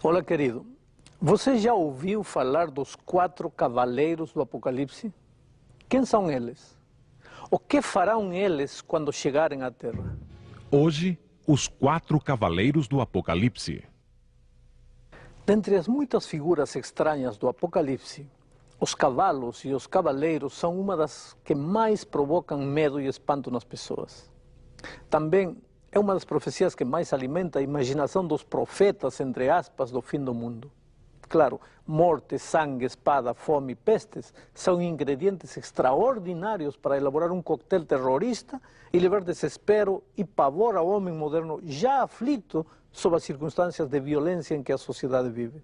Olá, querido. Você já ouviu falar dos 4 cavaleiros do Apocalipse? Quem são eles? O que farão eles quando chegarem à Terra? Hoje, os 4 cavaleiros do Apocalipse. Dentre as muitas figuras estranhas do Apocalipse, os cavalos e os cavaleiros são uma das que mais provocam medo e espanto nas pessoas. Também é uma das profecias que mais alimenta a imaginação dos profetas, entre aspas, do fim do mundo. Claro, morte, sangue, espada, fome e pestes são ingredientes extraordinários para elaborar um coquetel terrorista e levar desespero e pavor ao homem moderno já aflito sob as circunstâncias de violência em que a sociedade vive.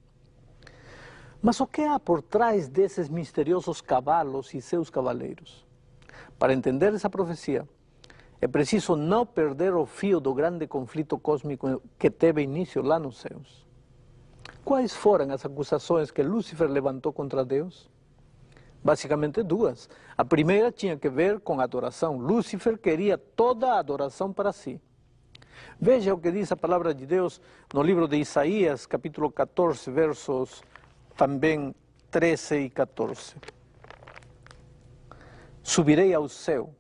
Mas o que há por trás desses misteriosos cavalos e seus cavaleiros? Para entender essa profecia, é preciso não perder o fio do grande conflito cósmico que teve início lá nos céus. Quais foram as acusações que Lúcifer levantou contra Deus? Basicamente duas. A primeira tinha que ver com a adoração. Lúcifer queria toda a adoração para si. Veja o que diz a palavra de Deus no livro de Isaías, capítulo 14, versos também 13 e 14. Subirei ao céu,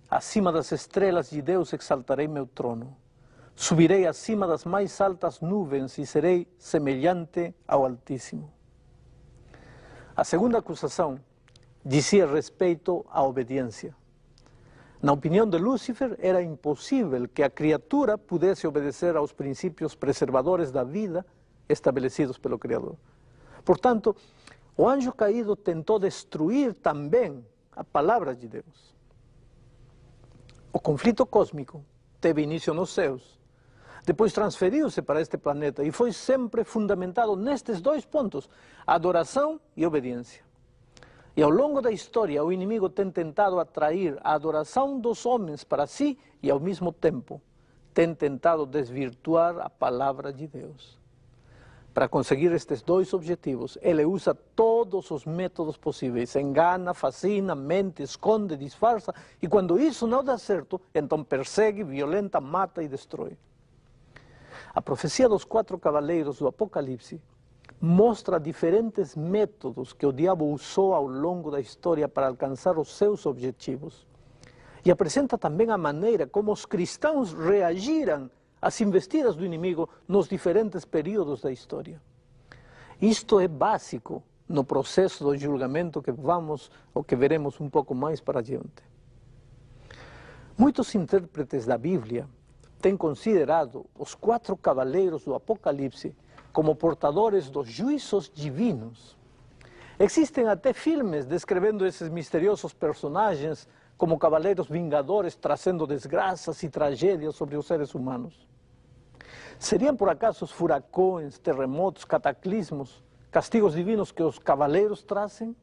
acima das estrelas de Deus exaltarei meu trono. Subirei acima das mais altas nuvens e serei semelhante ao Altíssimo. A segunda acusação dizia respeito à obediência. Na opinião de Lúcifer, era impossível que a criatura pudesse obedecer aos princípios preservadores da vida estabelecidos pelo Criador. Portanto, o anjo caído tentou destruir também a palavra de Deus. O conflito cósmico teve início nos céus, depois transferiu-se para este planeta e foi sempre fundamentado nestes 2 pontos, adoração e obediência. E ao longo da história, o inimigo tem tentado atrair a adoração dos homens para si e, ao mesmo tempo, tem tentado desvirtuar a palavra de Deus. Para conseguir estes 2 objetivos, ele usa todos os métodos possíveis. Engana, fascina, mente, esconde, disfarça. E quando isso não dá certo, então persegue, violenta, mata e destrói. A profecia dos 4 cavaleiros do Apocalipse mostra diferentes métodos que o diabo usou ao longo da história para alcançar os seus objetivos. E apresenta também a maneira como os cristãos reagiram às investidas do inimigo nos diferentes períodos da história. Isto é básico no processo do julgamento que veremos um pouco mais para adiante. Muitos intérpretes da Bíblia têm considerado os 4 cavaleiros do Apocalipse como portadores dos juízos divinos. Existem até filmes descrevendo esses misteriosos personagens como cavaleiros vingadores trazendo desgraças e tragédias sobre os seres humanos. Seriam por acaso os furacões, terremotos, cataclismos, castigos divinos que os cavaleiros trazem?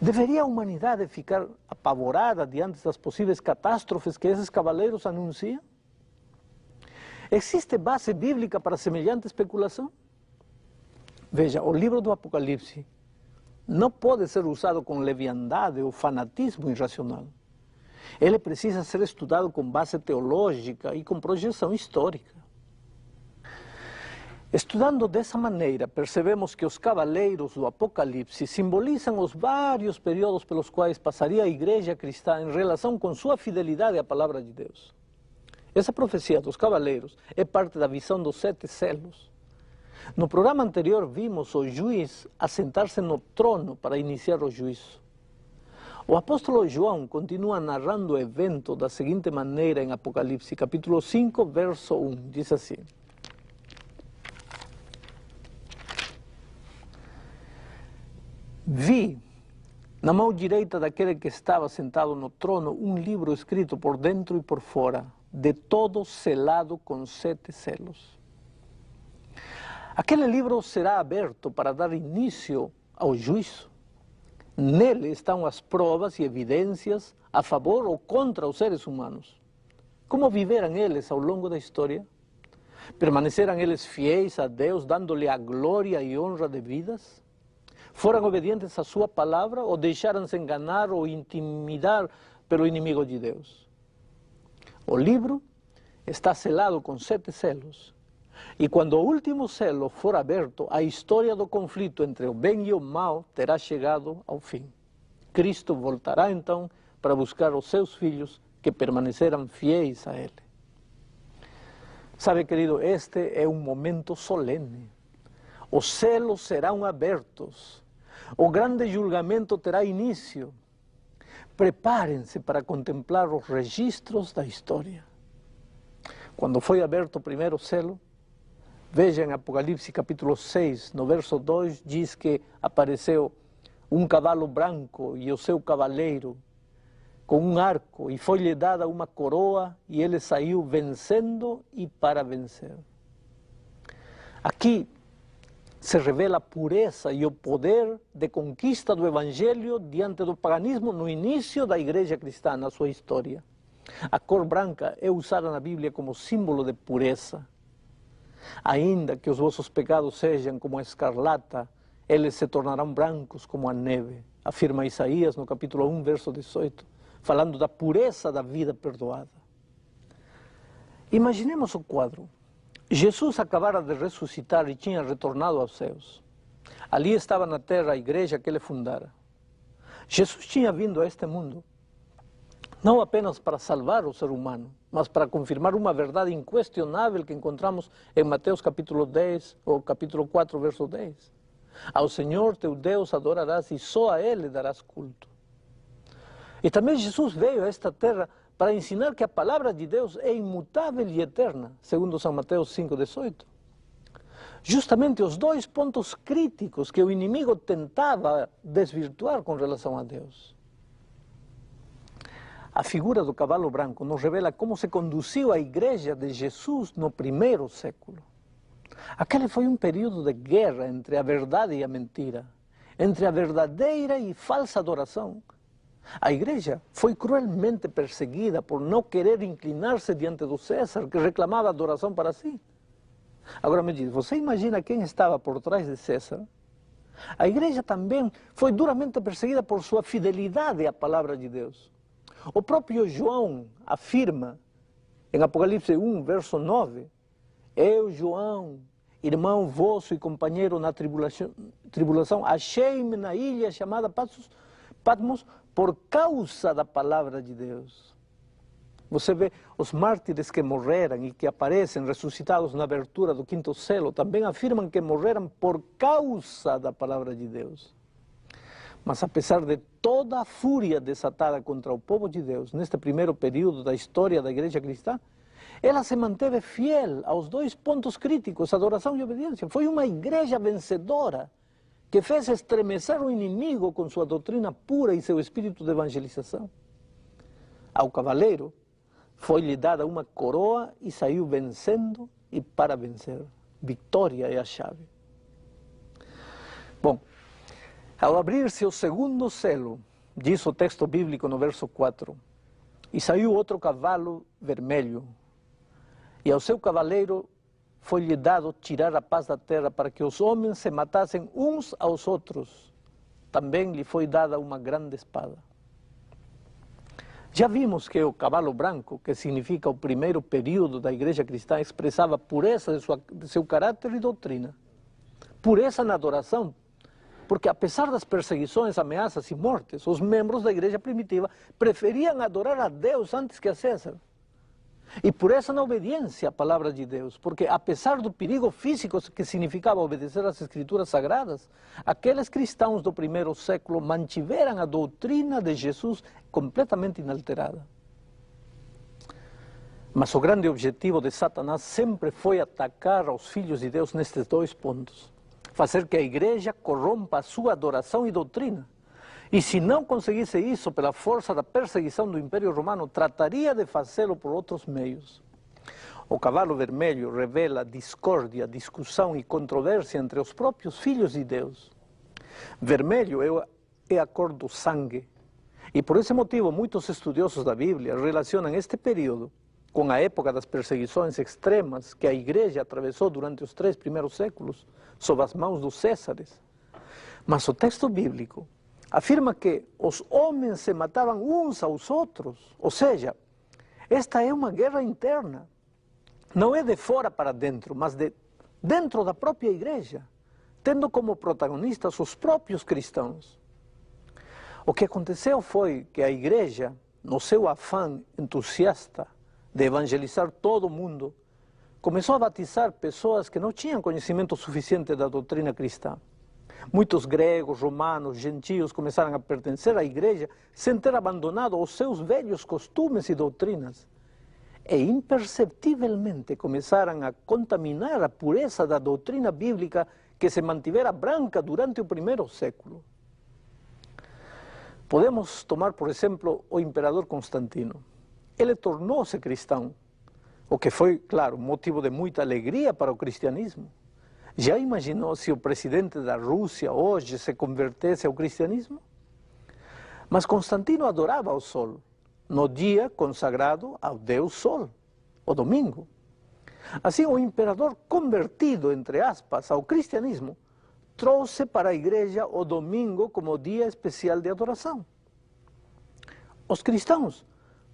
Deveria a humanidade ficar apavorada diante das possíveis catástrofes que esses cavaleiros anunciam? Existe base bíblica para semelhante especulação? Veja, o livro do Apocalipse não pode ser usado com leviandade ou fanatismo irracional. Ele precisa ser estudado com base teológica e com projeção histórica. Estudando dessa maneira, percebemos que os cavaleiros do Apocalipse simbolizam os vários períodos pelos quais passaria a igreja cristã em relação com sua fidelidade à palavra de Deus. Essa profecia dos cavaleiros é parte da visão dos 7 selos. No programa anterior vimos o juiz assentar-se no trono para iniciar o juízo. O apóstolo João continua narrando o evento da seguinte maneira em Apocalipse, capítulo 5, verso 1, diz assim: Vi, na mão direita daquele que estava sentado no trono, um livro escrito por dentro e por fora, de todo selado com 7 selos. Aquele livro será aberto para dar início ao juízo. Nele estão as provas e evidências a favor ou contra os seres humanos. Como viveram eles ao longo da história? Permaneceram eles fiéis a Deus, dando-lhe a glória e honra devidas? Foram obedientes à sua palavra ou deixaram-se enganar ou intimidar pelo inimigo de Deus? O livro está selado com 7 selos E quando o último selo for aberto, a história do conflito entre o bem e o mal terá chegado ao fim. Cristo voltará então para buscar os seus filhos que permaneceram fiéis a Ele. Sabe, querido, este é um momento solene. Os selos serão abertos. O grande julgamento terá início. Preparem-se para contemplar os registros da história. Quando foi aberto o primeiro selo, veja em Apocalipse capítulo 6, no verso 2, diz que apareceu um cavalo branco e o seu cavaleiro com um arco, e foi-lhe dada uma coroa, e ele saiu vencendo e para vencer. Aqui se revela a pureza e o poder de conquista do Evangelho diante do paganismo no início da igreja cristã, na sua história. A cor branca é usada na Bíblia como símbolo de pureza. Ainda que os vossos pecados sejam como a escarlata, eles se tornarão brancos como a neve, afirma Isaías no capítulo 1, verso 18, falando da pureza da vida perdoada. Imaginemos o quadro. Jesus acabara de ressuscitar e tinha retornado aos céus. Ali estava na terra a igreja que ele fundara. Jesus tinha vindo a este mundo, não apenas para salvar o ser humano, mas para confirmar uma verdade inquestionável que encontramos em Mateus capítulo 10, ou capítulo 4, verso 10. Ao Senhor teu Deus adorarás e só a Ele darás culto. E também Jesus veio a esta terra para ensinar que a palavra de Deus é imutável e eterna, segundo São Mateus 5,18. Justamente os dois pontos críticos que o inimigo tentava desvirtuar com relação a Deus. A figura do cavalo branco nos revela como se conduziu a igreja de Jesus no primeiro século. Aquele foi um período de guerra entre a verdade e a mentira, entre a verdadeira e falsa adoração. A igreja foi cruelmente perseguida por não querer inclinar-se diante do César, que reclamava adoração para si. Agora me diz, você imagina quem estava por trás de César? A igreja também foi duramente perseguida por sua fidelidade à palavra de Deus. O próprio João afirma, em Apocalipse 1, verso 9, eu, João, irmão vosso e companheiro na tribulação, achei-me na ilha chamada Patmos por causa da palavra de Deus. Você vê os mártires que morreram e que aparecem ressuscitados na abertura do quinto selo, também afirmam que morreram por causa da palavra de Deus. Mas apesar de toda a fúria desatada contra o povo de Deus, neste primeiro período da história da igreja cristã, ela se manteve fiel aos dois pontos críticos, adoração e obediência. Foi uma igreja vencedora, que fez estremecer o inimigo com sua doutrina pura e seu espírito de evangelização. Ao cavaleiro foi-lhe dada uma coroa e saiu vencendo e para vencer. Vitória é a chave. Bom, ao abrir-se o segundo selo, diz o texto bíblico no verso 4, e saiu outro cavalo vermelho, e ao seu cavaleiro foi-lhe dado tirar a paz da terra para que os homens se matassem uns aos outros. Também lhe foi dada uma grande espada. Já vimos que o cavalo branco, que significa o primeiro período da igreja cristã, expressava pureza de seu caráter e doutrina. Pureza na adoração, porque apesar das perseguições, ameaças e mortes, os membros da igreja primitiva preferiam adorar a Deus antes que a César. E pureza na obediência à palavra de Deus, porque apesar do perigo físico que significava obedecer às escrituras sagradas, aqueles cristãos do primeiro século mantiveram a doutrina de Jesus completamente inalterada. Mas o grande objetivo de Satanás sempre foi atacar aos filhos de Deus nestes dois pontos. Fazer que a igreja corrompa a sua adoração e doutrina. E se não conseguisse isso pela força da perseguição do Império Romano, trataria de fazê-lo por outros meios. O cavalo vermelho revela discórdia, discussão e controvérsia entre os próprios filhos de Deus. Vermelho é a cor do sangue. E por esse motivo, muitos estudiosos da Bíblia relacionam este período com a época das perseguições extremas que a igreja atravessou durante os 3 primeiros séculos, sob as mãos dos Césares. Mas o texto bíblico afirma que os homens se matavam uns aos outros, ou seja, esta é uma guerra interna. não é de fora para dentro, mas de dentro da própria igreja, tendo como protagonistas os próprios cristãos. O que aconteceu foi que a igreja, no seu afã entusiasta de evangelizar todo o mundo, começou a batizar pessoas que não tinham conhecimento suficiente da doutrina cristã. Muitos gregos, romanos, gentios começaram a pertencer à igreja sem ter abandonado os seus velhos costumes e doutrinas. E imperceptivelmente começaram a contaminar a pureza da doutrina bíblica que se mantivera branca durante o primeiro século. Podemos tomar, por exemplo, o imperador Constantino. Ele tornou-se cristão, o que foi, claro, motivo de muita alegria para o cristianismo. Já imaginou se o presidente da Rússia hoje se convertesse ao cristianismo? Mas Constantino adorava o sol, no dia consagrado ao Deus Sol, o domingo. Assim, o imperador convertido, entre aspas, ao cristianismo, trouxe para a igreja o domingo como dia especial de adoração. Os cristãos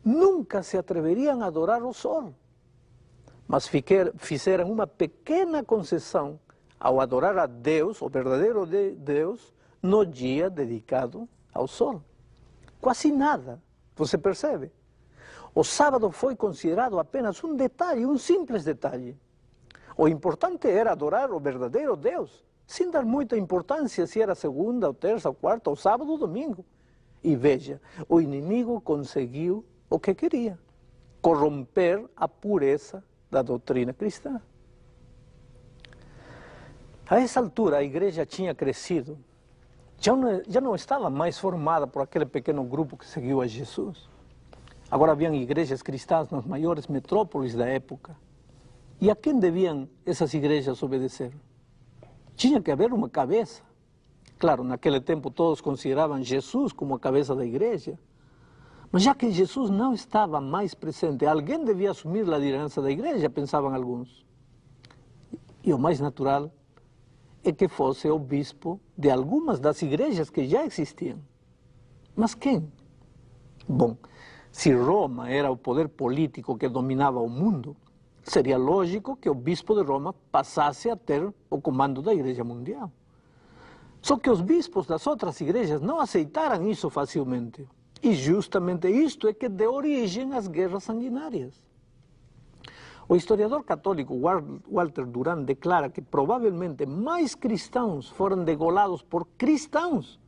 nunca se atreveriam a adorar o sol, mas fizeram uma pequena concessão ao adorar a Deus, o verdadeiro Deus, no dia dedicado ao sol. Quase nada, você percebe? O sábado foi considerado apenas um detalhe, um simples detalhe. O importante era adorar o verdadeiro Deus, sem dar muita importância se era segunda, ou terça, ou quarta, ou sábado, ou domingo. E veja, o inimigo conseguiu o que queria: corromper a pureza da doutrina cristã. A essa altura a igreja tinha crescido, já não estava mais formada por aquele pequeno grupo que seguiu a Jesus. Agora haviam igrejas cristãs nas maiores metrópoles da época. E a quem deviam essas igrejas obedecer? Tinha que haver uma cabeça. Claro, naquele tempo todos consideravam Jesus como a cabeça da igreja. Mas já que Jesus não estava mais presente, alguém devia assumir a liderança da igreja, pensavam alguns. E o mais natural é que fosse o bispo de algumas das igrejas que já existiam. Mas quem? Bom, se Roma era o poder político que dominava o mundo, seria lógico que o bispo de Roma passasse a ter o comando da igreja mundial. Só que os bispos das outras igrejas não aceitaram isso facilmente. E justamente isto é que deu origem às guerras sanguinárias. O historiador católico Walter Duran declara que provavelmente mais cristãos foram degolados por cristãos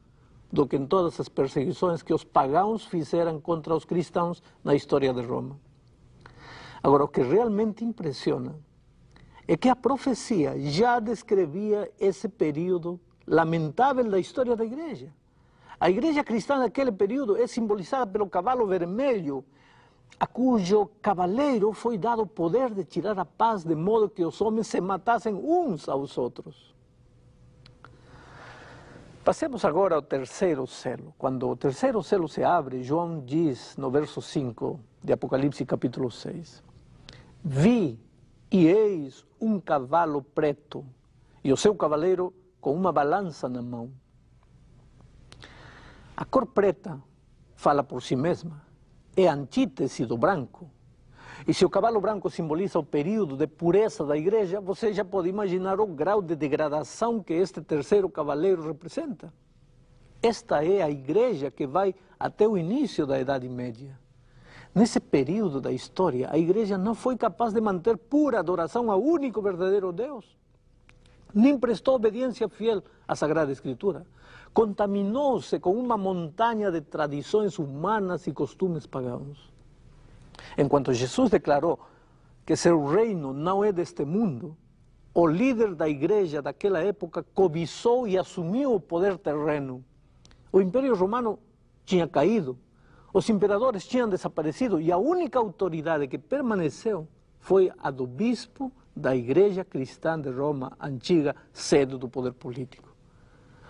do que em todas as perseguições que os pagãos fizeram contra os cristãos na história de Roma. Agora, o que realmente impressiona é que a profecia já descrevia esse período lamentável da história da igreja. A igreja cristã naquele período é simbolizada pelo cavalo vermelho, a cujo cavaleiro foi dado o poder de tirar a paz, de modo que os homens se matassem uns aos outros. Passemos agora ao terceiro selo. Quando o terceiro selo se abre, João diz no verso 5 de Apocalipse capítulo 6: Vi e eis um cavalo preto, e o seu cavaleiro com uma balança na mão. A cor preta fala por si mesma, é a antítese do branco. E se o cavalo branco simboliza o período de pureza da igreja, você já pode imaginar o grau de degradação que este terceiro cavaleiro representa. Esta é a igreja que vai até o início da Idade Média. Nesse período da história, a igreja não foi capaz de manter pura adoração ao único verdadeiro Deus, nem prestou obediência fiel à Sagrada Escritura. Contaminou-se com uma montanha de tradições humanas e costumes pagãos. Enquanto Jesus declarou que seu reino não é deste mundo, o líder da igreja daquela época cobiçou e assumiu o poder terreno. O Império Romano tinha caído, os imperadores tinham desaparecido e a única autoridade que permaneceu foi a do bispo da igreja cristã de Roma antiga, sede do poder político.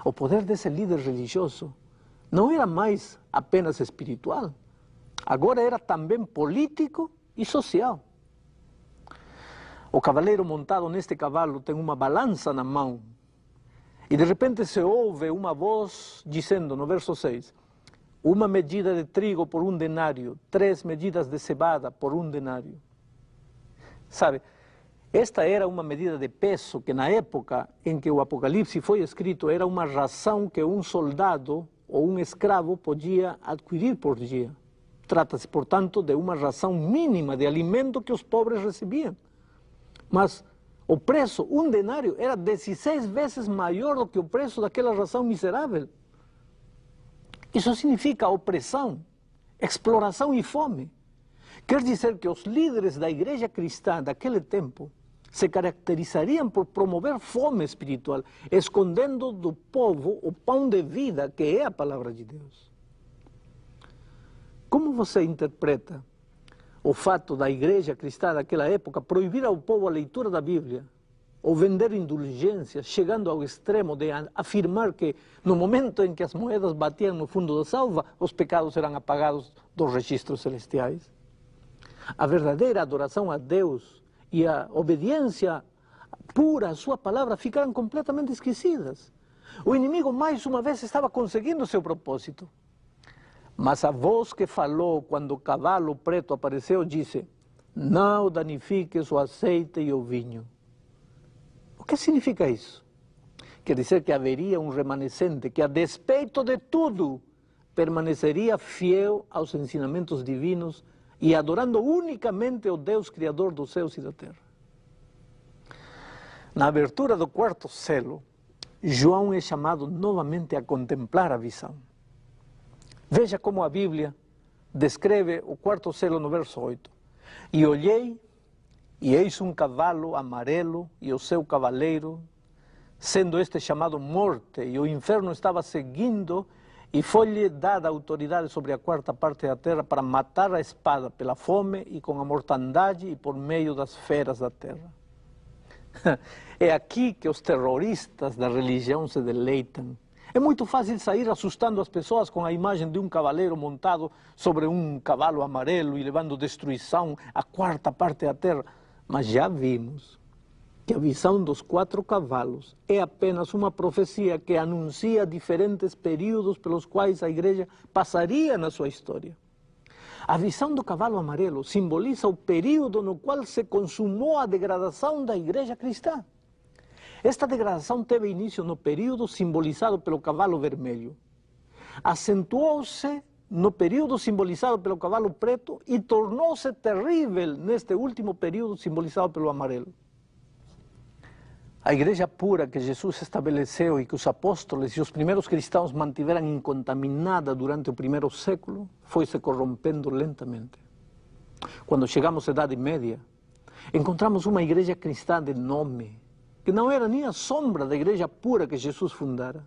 O poder desse líder religioso não era mais apenas espiritual, agora era também político e social. O cavaleiro montado neste cavalo tem uma balança na mão e de repente se ouve uma voz dizendo no verso 6: uma medida de trigo por 1 denário, 3 medidas de cevada por 1 denário. Sabe, Esta era uma medida de peso que na época em que o Apocalipse foi escrito era uma ração que um soldado ou um escravo podia adquirir por dia. Trata-se, portanto, de uma ração mínima de alimento que os pobres recebiam. Mas o preço, um denário, era 16 vezes maior do que o preço daquela ração miserável. Isso significa opressão, exploração e fome. Quer dizer que os líderes da igreja cristã daquele tempo se caracterizariam por promover fome espiritual, escondendo do povo o pão de vida, que é a palavra de Deus. Como você interpreta o fato da igreja cristã daquela época proibir ao povo a leitura da Bíblia, ou vender indulgências, chegando ao extremo de afirmar que no momento em que as moedas batiam no fundo da salva, os pecados eram apagados dos registros celestiais? A verdadeira adoração a Deus e a obediência pura à sua palavra ficaram completamente esquecidas. O inimigo mais uma vez estava conseguindo seu propósito. Mas a voz que falou quando o cavalo preto apareceu disse: não danifiques o azeite e o vinho. O que significa isso? Quer dizer que haveria um remanescente que, a despeito de tudo, permaneceria fiel aos ensinamentos divinos e adorando unicamente o Deus Criador dos céus e da terra. Na abertura do quarto selo, João é chamado novamente a contemplar a visão. Veja como a Bíblia descreve o quarto selo no verso 8. E olhei, e eis um cavalo amarelo, e o seu cavaleiro, sendo este chamado Morte, e o inferno estava seguindo, e foi-lhe dada autoridade sobre a quarta parte da terra para matar a espada pela fome e com a mortandade e por meio das feras da terra. É aqui que os terroristas da religião se deleitam. É muito fácil sair assustando as pessoas com a imagem de um cavaleiro montado sobre um cavalo amarelo e levando destruição à quarta parte da terra. Mas já vimos que a visão dos 4 cavalos é apenas uma profecia que anuncia diferentes períodos pelos quais a igreja passaria na sua história. A visão do cavalo amarelo simboliza o período no qual se consumou a degradação da igreja cristã. Esta degradação teve início no período simbolizado pelo cavalo vermelho. Acentuou-se no período simbolizado pelo cavalo preto e tornou-se terrível neste último período simbolizado pelo amarelo. A igreja pura que Jesus estabeleceu e que os apóstolos e os primeiros cristãos mantiveram incontaminada durante o primeiro século, foi se corrompendo lentamente. Quando chegamos à Idade Média, encontramos uma igreja cristã de nome, que não era nem a sombra da igreja pura que Jesus fundara.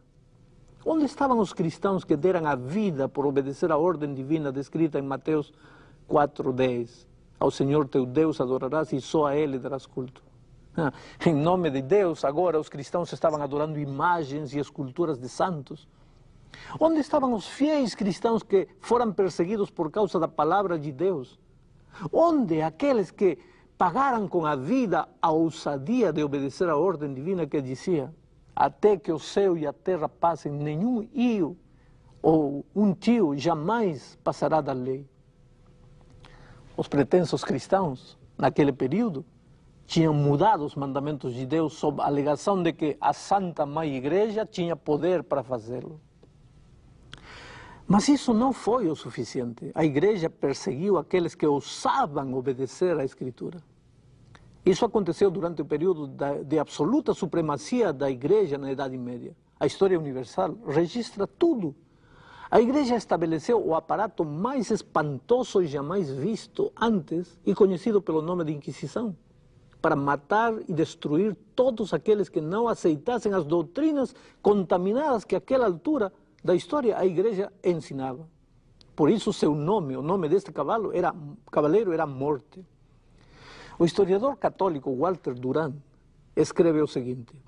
Onde estavam os cristãos que deram a vida por obedecer à ordem divina descrita em Mateus 4:10? Ao Senhor teu Deus adorarás e só a Ele darás culto. Em nome de Deus, agora os cristãos estavam adorando imagens e esculturas de santos. Onde estavam os fiéis cristãos que foram perseguidos por causa da palavra de Deus? Onde aqueles que pagaram com a vida a ousadia de obedecer à ordem divina que dizia: até que o céu e a terra passem, nenhum io ou um tio jamais passará da lei. Os pretensos cristãos, naquele período, tinham mudado os mandamentos de Deus sob a alegação de que a Santa Mãe Igreja tinha poder para fazê-lo. Mas isso não foi o suficiente. A igreja perseguiu aqueles que ousavam obedecer à Escritura. Isso aconteceu durante o período de absoluta supremacia da igreja na Idade Média. A história universal registra tudo. A igreja estabeleceu o aparato mais espantoso jamais visto antes e conhecido pelo nome de Inquisição, para matar e destruir todos aqueles que não aceitassem as doutrinas contaminadas que àquela altura da história a igreja ensinava. Por isso seu nome, o nome deste cavaleiro era Morte. O historiador católico Walter Durand escreve o seguinte: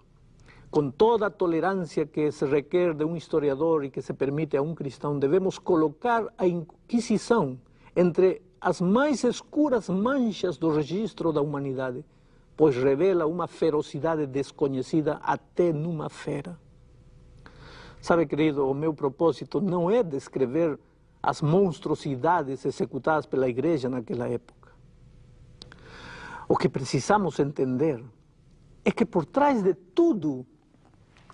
com toda a tolerância que se requer de um historiador e que se permite a um cristão, devemos colocar a Inquisição entre as mais escuras manchas do registro da humanidade, pois revela uma ferocidade desconhecida até numa fera. Sabe, querido, o meu propósito não é descrever as monstruosidades executadas pela igreja naquela época. O que precisamos entender é que por trás de tudo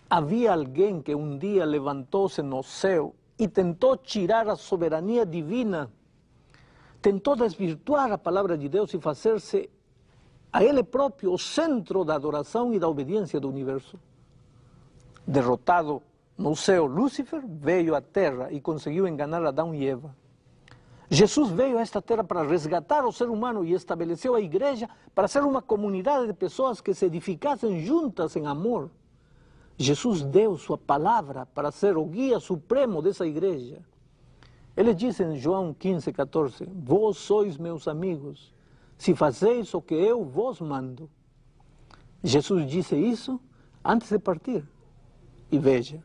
havia alguém que um dia levantou-se no céu e tentou tirar a soberania divina, tentou desvirtuar a palavra de Deus e fazer-se a Ele próprio o centro da adoração e da obediência do universo. Derrotado no céu, Lúcifer veio à terra e conseguiu enganar Adão e Eva. Jesus veio a esta terra para resgatar o ser humano e estabeleceu a igreja para ser uma comunidade de pessoas que se edificassem juntas em amor. Jesus deu sua palavra para ser o guia supremo dessa igreja. Ele diz em João 15:14, vós sois meus amigos, se fazeis o que eu vos mando. Jesus disse isso antes de partir. E veja,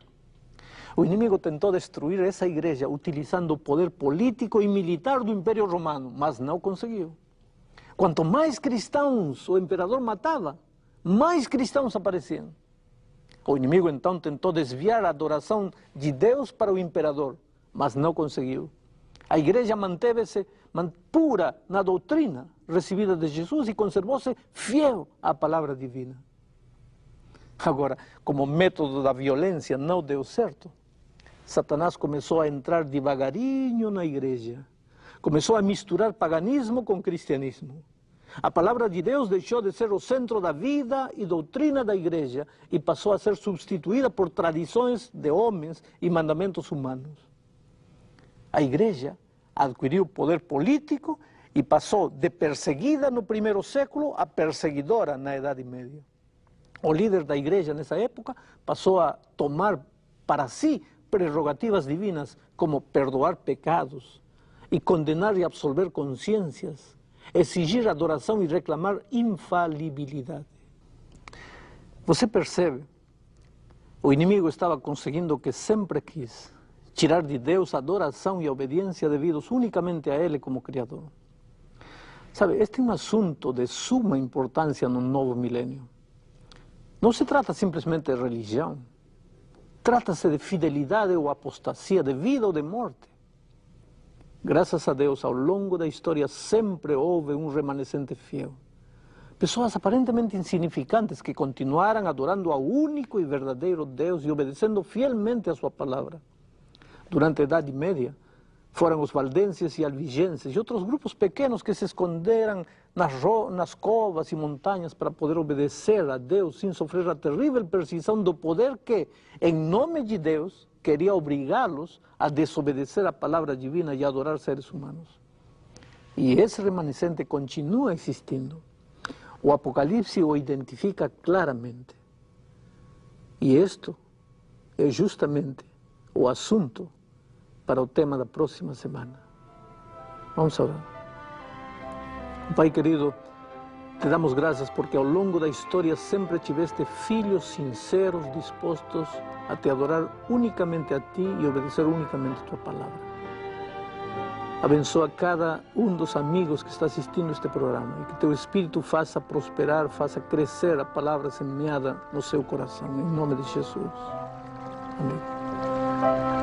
o inimigo tentou destruir essa igreja utilizando o poder político e militar do Império Romano, mas não conseguiu. Quanto mais cristãos o imperador matava, mais cristãos apareciam. O inimigo então tentou desviar a adoração de Deus para o imperador, mas não conseguiu. A igreja manteve-se pura na doutrina recebida de Jesus e conservou-se fiel à palavra divina. Agora, como método da violência não deu certo, Satanás começou a entrar devagarinho na igreja. Começou a misturar paganismo com cristianismo. A palavra de Deus deixou de ser o centro da vida e doutrina da igreja e passou a ser substituída por tradições de homens e mandamentos humanos. A igreja adquiriu poder político e passou de perseguida no primeiro século a perseguidora na Idade Média. O líder da igreja nessa época passou a tomar para si prerrogativas divinas como perdoar pecados e condenar e absolver consciências, exigir adoração e reclamar infalibilidade. Você percebe? O inimigo estava conseguindo o que sempre quis, tirar de Deus a adoração e a obediência devidos unicamente a Ele como Criador. Sabe, este é um assunto de suma importância no novo milênio. Não se trata simplesmente de religião. Trata-se de fidelidade ou apostasia, de vida ou de morte. Graças a Deus, ao longo da história sempre houve um remanescente fiel. Pessoas aparentemente insignificantes que continuaram adorando ao único e verdadeiro Deus e obedecendo fielmente a sua palavra. Durante a Idade Média, foram os valdenses e albigenses e outros grupos pequenos que se esconderam nas covas e montanhas para poder obedecer a Deus sem sofrer a terrível perseguição do poder que, em nome de Deus, queria obrigá-los a desobedecer a palavra divina e a adorar seres humanos. E esse remanescente continua existindo. O Apocalipse o identifica claramente. E isto é justamente o assunto para o tema da próxima semana. Vamos orar. Pai querido, te damos graças porque ao longo da história sempre tiveste filhos sinceros, dispostos a te adorar unicamente a ti e obedecer unicamente a tua palavra. Abençoa cada um dos amigos que está assistindo este programa e que teu Espírito faça prosperar, faça crescer a palavra semeada no seu coração. Em nome de Jesus. Amém.